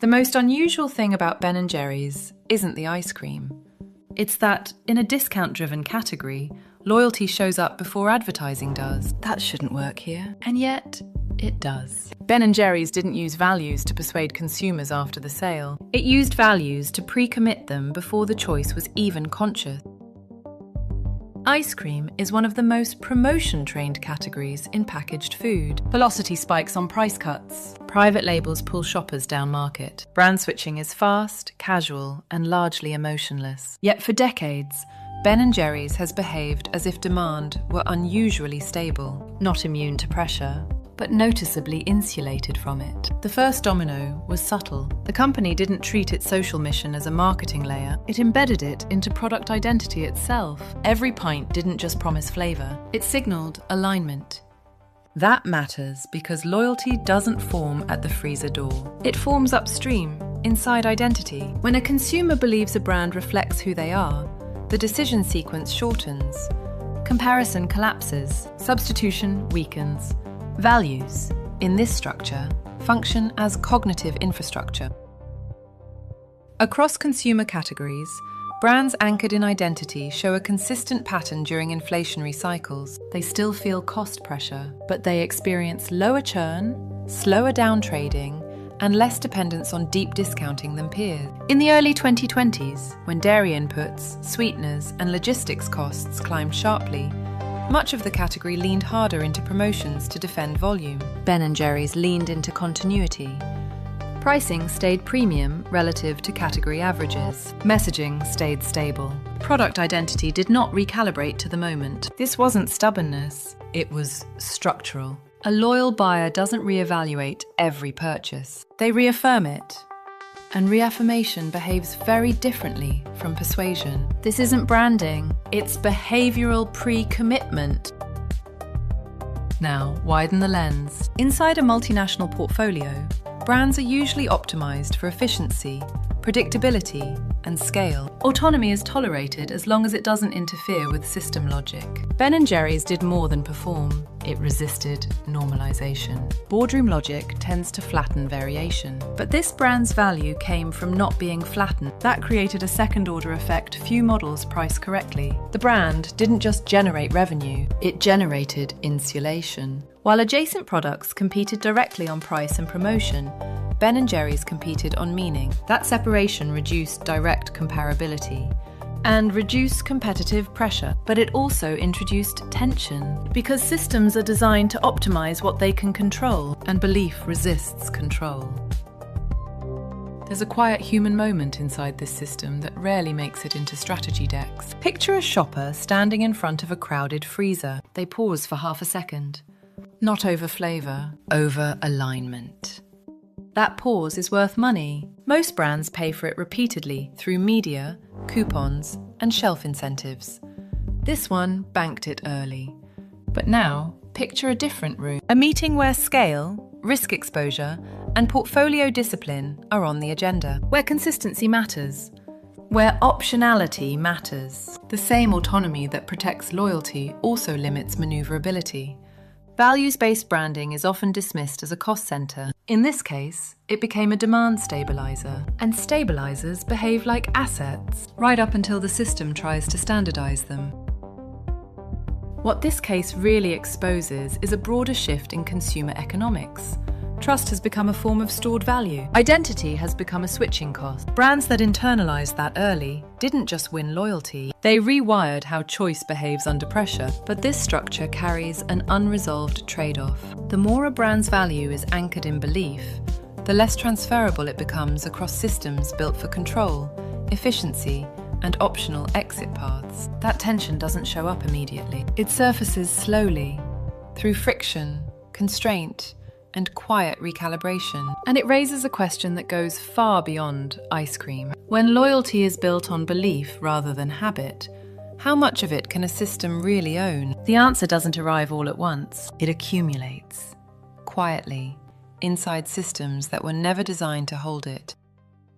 The most unusual thing about Ben & Jerry's isn't the ice cream. It's that, in a discount-driven category, loyalty shows up before advertising does. That shouldn't work here. And yet, it does. Ben & Jerry's didn't use values to persuade consumers after the sale. It used values to pre-commit them before the choice was even conscious. Ice cream is one of the most promotion-trained categories in packaged food. Velocity spikes on price cuts. Private labels pull shoppers down market. Brand switching is fast, casual, and largely emotionless. Yet for decades, Ben & Jerry's has behaved as if demand were unusually stable, not immune to pressure, but noticeably insulated from it. The first domino was subtle. The company didn't treat its social mission as a marketing layer. It embedded it into product identity itself. Every pint didn't just promise flavor. It signaled alignment. That matters because loyalty doesn't form at the freezer door. It forms upstream, inside identity. When a consumer believes a brand reflects who they are, the decision sequence shortens. Comparison collapses. Substitution weakens. Values, in this structure, function as cognitive infrastructure. Across consumer categories, brands anchored in identity show a consistent pattern during inflationary cycles. They still feel cost pressure, but they experience lower churn, slower downtrading, and less dependence on deep discounting than peers. In the early 2020s, when dairy inputs, sweeteners, and logistics costs climbed sharply, much of the category leaned harder into promotions to defend volume. Ben & Jerry's leaned into continuity. Pricing stayed premium relative to category averages. Messaging stayed stable. Product identity did not recalibrate to the moment. This wasn't stubbornness, it was structural. A loyal buyer doesn't reevaluate every purchase. They reaffirm it. And reaffirmation behaves very differently from persuasion. This isn't branding, it's behavioral pre-commitment. Now, widen the lens. Inside a multinational portfolio, brands are usually optimized for efficiency, predictability, and scale. Autonomy is tolerated as long as it doesn't interfere with system logic. Ben & Jerry's did more than perform. It resisted normalization. Boardroom logic tends to flatten variation. But this brand's value came from not being flattened. That created a second-order effect few models price correctly. The brand didn't just generate revenue, it generated insulation. While adjacent products competed directly on price and promotion, Ben & Jerry's competed on meaning. That separation reduced direct comparability and reduced competitive pressure, but it also introduced tension because systems are designed to optimize what they can control, and belief resists control. There's a quiet human moment inside this system that rarely makes it into strategy decks. Picture a shopper standing in front of a crowded freezer. They pause for half a second. Not over flavor, over alignment. That pause is worth money. Most brands pay for it repeatedly through media, coupons, and shelf incentives. This one banked it early. But now, picture a different room. A meeting where scale, risk exposure, and portfolio discipline are on the agenda. Where consistency matters. Where optionality matters. The same autonomy that protects loyalty also limits maneuverability. Values-based branding is often dismissed as a cost center. In this case, it became a demand stabilizer. And stabilizers behave like assets, right up until the system tries to standardize them. What this case really exposes is a broader shift in consumer economics. Trust has become a form of stored value. Identity has become a switching cost. Brands that internalized that early didn't just win loyalty, they rewired how choice behaves under pressure. But this structure carries an unresolved trade-off. The more a brand's value is anchored in belief, the less transferable it becomes across systems built for control, efficiency, and optional exit paths. That tension doesn't show up immediately. It surfaces slowly, through friction, constraint, and quiet recalibration. And it raises a question that goes far beyond ice cream. When loyalty is built on belief rather than habit, how much of it can a system really own? The answer doesn't arrive all at once. It accumulates, quietly, inside systems that were never designed to hold it.